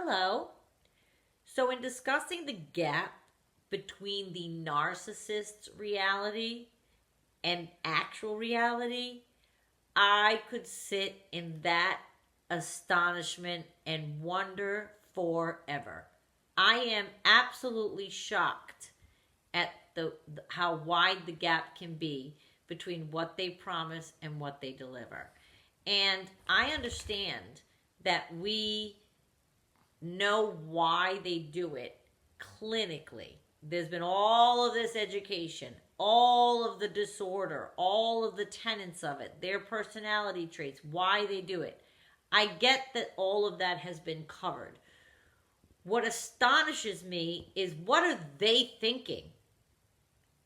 Hello. So, in discussing the gap between the narcissist's reality and actual reality, I could sit in that astonishment and wonder forever. I am absolutely shocked at how wide the gap can be between what they promise and what they deliver. And I understand that we know why they do it clinically. There's been all of this education, all of the disorder, all of the tenets of it, their personality traits, why they do it. I get that all of that has been covered. What astonishes me is, what are they thinking?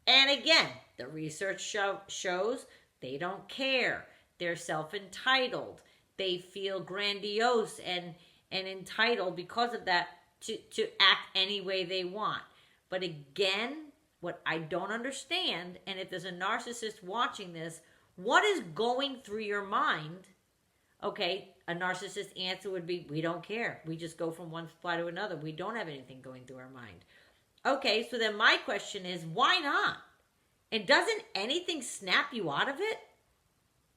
And again, the research shows they don't care. They're self-entitled. They feel grandiose and entitled because of that to act any way they want. But again, what I don't understand, and if there's a narcissist watching this, what is going through your mind? Okay, a narcissist answer would be, we don't care. We just go from one supply to another. We don't have anything going through our mind. Okay, so then my question is, why not? And doesn't anything snap you out of it?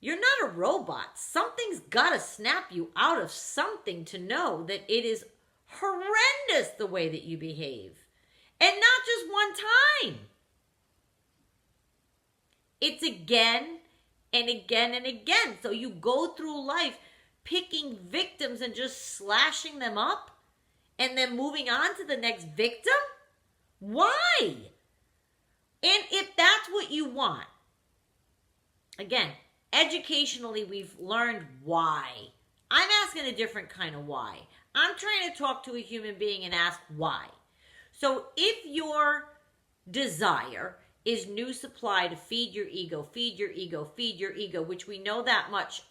You're not a robot. Something's got to snap you out of something to know that it is horrendous the way that you behave. And not just one time. It's again and again and again. So you go through life picking victims and just slashing them up and then moving on to the next victim? Why? And if that's what you want, again, educationally, we've learned why. I'm asking a different kind of why. I'm trying to talk to a human being and ask why. So if your desire is new supply to feed your ego, feed your ego, feed your ego, which we know that much,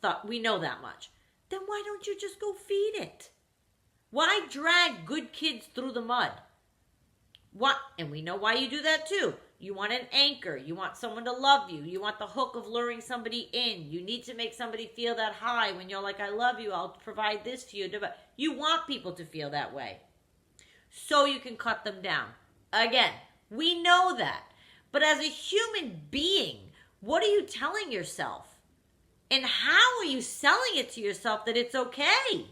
then why don't you just go feed it? Why drag good kids through the mud? What? And we know why you do that too. You want an anchor. You want someone to love you. You want the hook of luring somebody in. You need to make somebody feel that high when you're like, I love you. I'll provide this to you. You want people to feel that way so you can cut them down. Again, we know that. But as a human being, what are you telling yourself? And how are you selling it to yourself that it's okay?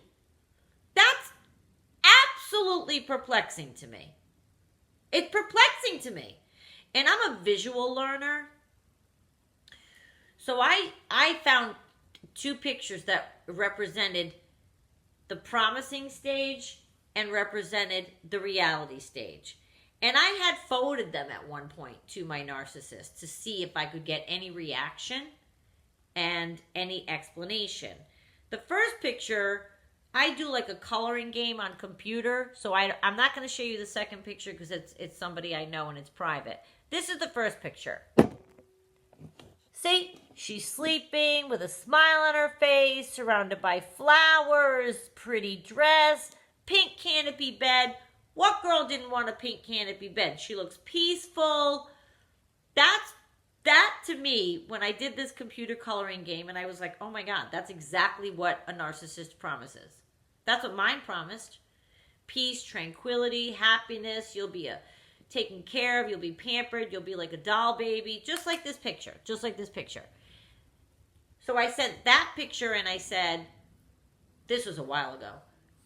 That's absolutely perplexing to me. It's perplexing to me. And I'm a visual learner. So I found two pictures that represented the promising stage and represented the reality stage. And I had forwarded them at one point to my narcissist to see if I could get any reaction and any explanation. The first picture, I do like a coloring game on computer, so I'm not going to show you the second picture because it's somebody I know and it's private. This is the first picture. See, she's sleeping with a smile on her face, surrounded by flowers, pretty dress, pink canopy bed. What girl didn't want a pink canopy bed? She looks peaceful. That to me, when I did this computer coloring game, and I was like, oh my God, that's exactly what a narcissist promises. That's what mine promised. Peace, tranquility, happiness. You'll be taken care of. You'll be pampered. You'll be like a doll baby. Just like this picture. Just like this picture. So I sent that picture and I said, this was a while ago.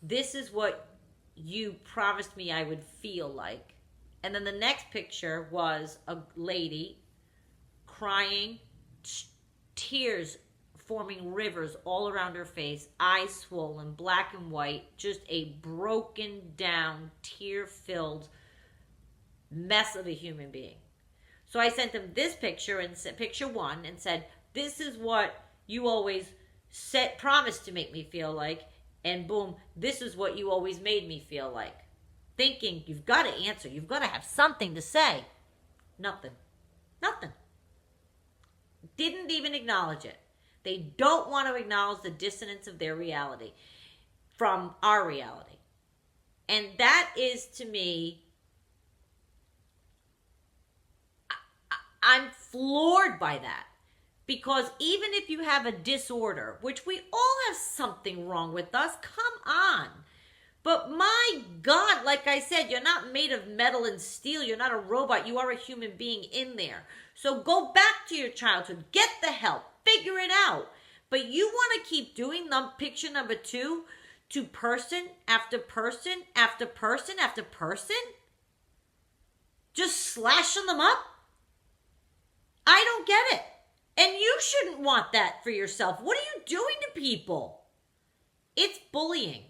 This is what you promised me I would feel like. And then the next picture was a lady crying, tears forming rivers all around her face, eyes swollen, black and white, just a broken down, tear-filled mess of a human being. So I sent them this picture, and picture one, and said, this is what you always promised to make me feel like, and boom, this is what you always made me feel like. Thinking, you've got to answer, you've got to have something to say. Nothing. Didn't even acknowledge it. They don't want to acknowledge the dissonance of their reality from our reality. And that is, to me, I'm floored by that. Because even if you have a disorder, which we all have something wrong with us, come on. But God, like I said, you're not made of metal and steel. You're not a robot. You are a human being in there. So go back to your childhood. Get the help. Figure it out. But you want to keep doing picture number 2 to person after person after person after person? Just slashing them up? I don't get it. And you shouldn't want that for yourself. What are you doing to people? It's bullying.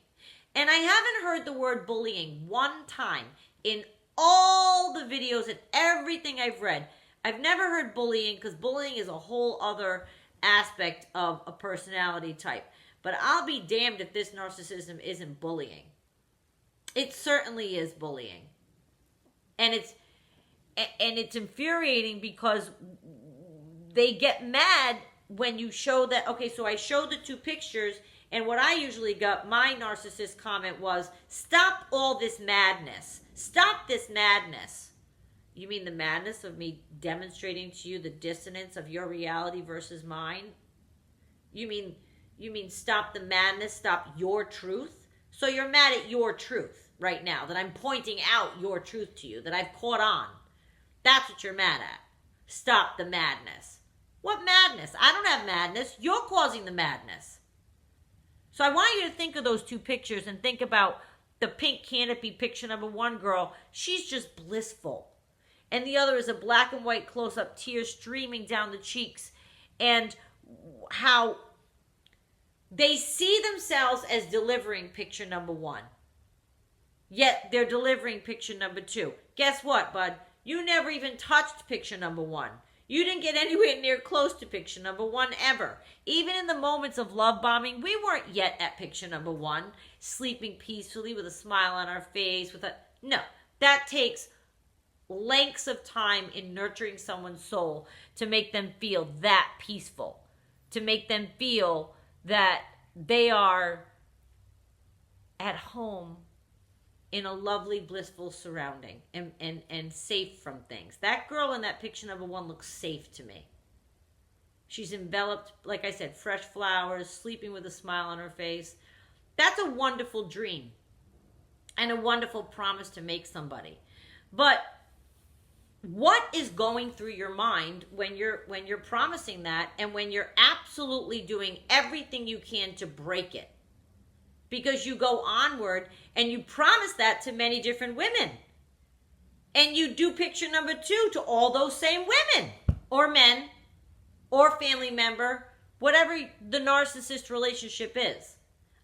And I haven't heard the word bullying one time in all the videos and everything I've read. I've never heard bullying, because bullying is a whole other aspect of a personality type. But I'll be damned if this narcissism isn't bullying. It certainly is bullying. And it's infuriating, because they get mad when you show that. Okay, so I showed the 2 pictures, and what I usually got, my narcissist comment was, stop all this madness. Stop this madness. You mean the madness of me demonstrating to you the dissonance of your reality versus mine? You mean stop the madness, stop your truth? So you're mad at your truth right now, that I'm pointing out your truth to you, that I've caught on. That's what you're mad at. Stop the madness. What madness? I don't have madness. You're causing the madness. So I want you to think of those 2 pictures and think about the pink canopy picture number 1 girl. She's just blissful. And the other is a black and white close-up, tears streaming down the cheeks. And how they see themselves as delivering picture number 1. Yet they're delivering picture number 2. Guess what, bud? You never even touched picture number 1. You didn't get anywhere near close to picture number 1 ever. Even in the moments of love bombing, we weren't yet at picture number 1, sleeping peacefully with a smile on our face. No, that takes lengths of time in nurturing someone's soul to make them feel that peaceful, to make them feel that they are at home in a lovely, blissful surrounding and safe from things. That girl in that picture number 1 looks safe to me. She's enveloped, like I said, fresh flowers, sleeping with a smile on her face. That's a wonderful dream and a wonderful promise to make somebody. But what is going through your mind when you're promising that, and when you're absolutely doing everything you can to break it? Because you go onward and you promise that to many different women. And you do picture number 2 to all those same women or men or family member, whatever the narcissist relationship is.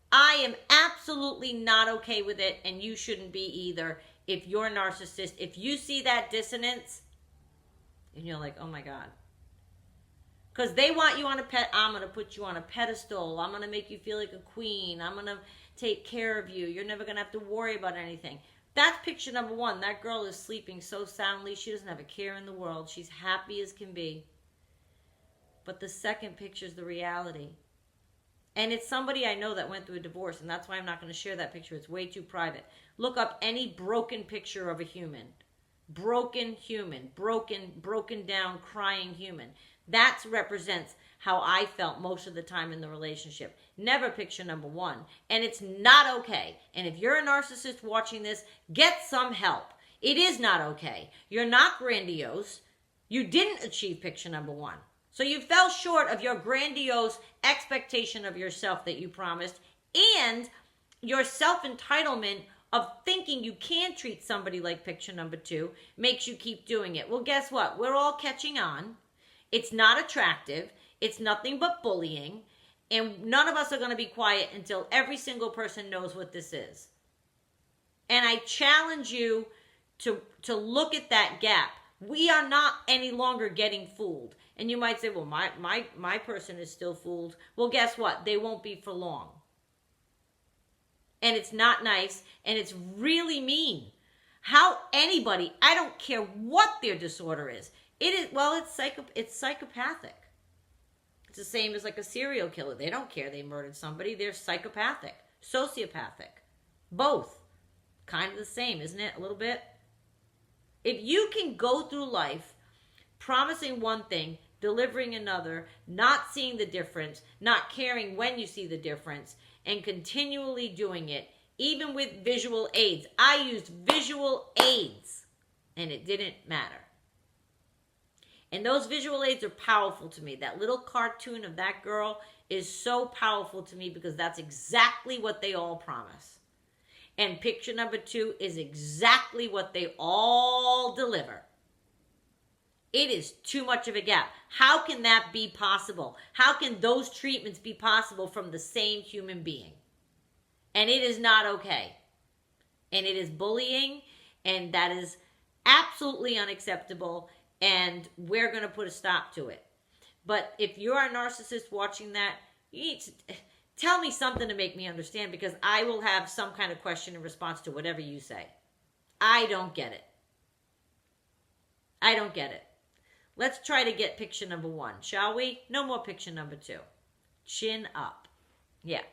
I am absolutely not okay with it, and you shouldn't be either. If you're a narcissist, if you see that dissonance and you're like, oh my God. Because they want you on I'm going to put you on a pedestal. I'm going to make you feel like a queen. I'm going to take care of you. You're never going to have to worry about anything. That's picture number 1. That girl is sleeping so soundly. She doesn't have a care in the world. She's happy as can be. But the second picture is the reality. And it's somebody I know that went through a divorce, and that's why I'm not going to share that picture. It's way too private. Look up any broken picture of a human. Broken human. Broken down, crying human. That represents how I felt most of the time in the relationship. Never picture number 1. And it's not okay. And if you're a narcissist watching this, get some help. It is not okay. You're not grandiose. You didn't achieve picture number 1. So you fell short of your grandiose expectation of yourself that you promised, and your self-entitlement of thinking you can treat somebody like picture number 2 makes you keep doing it. Well, guess what? We're all catching on. It's not attractive. It's nothing but bullying. And none of us are going to be quiet until every single person knows what this is. And I challenge you to look at that gap. We are not any longer getting fooled. And you might say, well, my person is still fooled. Well, guess what? They won't be for long. And it's not nice, and it's really mean. How anybody, I don't care what their disorder is. It's psychopathic. It's the same as like a serial killer. They don't care they murdered somebody. They're psychopathic, sociopathic. Both. Kind of the same, isn't it? A little bit. If you can go through life promising one thing, delivering another, not seeing the difference, not caring when you see the difference, and continually doing it, even with visual aids. I used visual aids and it didn't matter. And those visual aids are powerful to me. That little cartoon of that girl is so powerful to me because that's exactly what they all promise. And picture number 2 is exactly what they all deliver. It is too much of a gap. How can that be possible? How can those treatments be possible from the same human being? And it is not okay. And it is bullying, and that is absolutely unacceptable, and we're going to put a stop to it. But if you're a narcissist watching that, you need to tell me something to make me understand, because I will have some kind of question in response to whatever you say. I don't get it. I don't get it. Let's try to get picture number 1, shall we? No more picture number 2. Chin up. Yeah.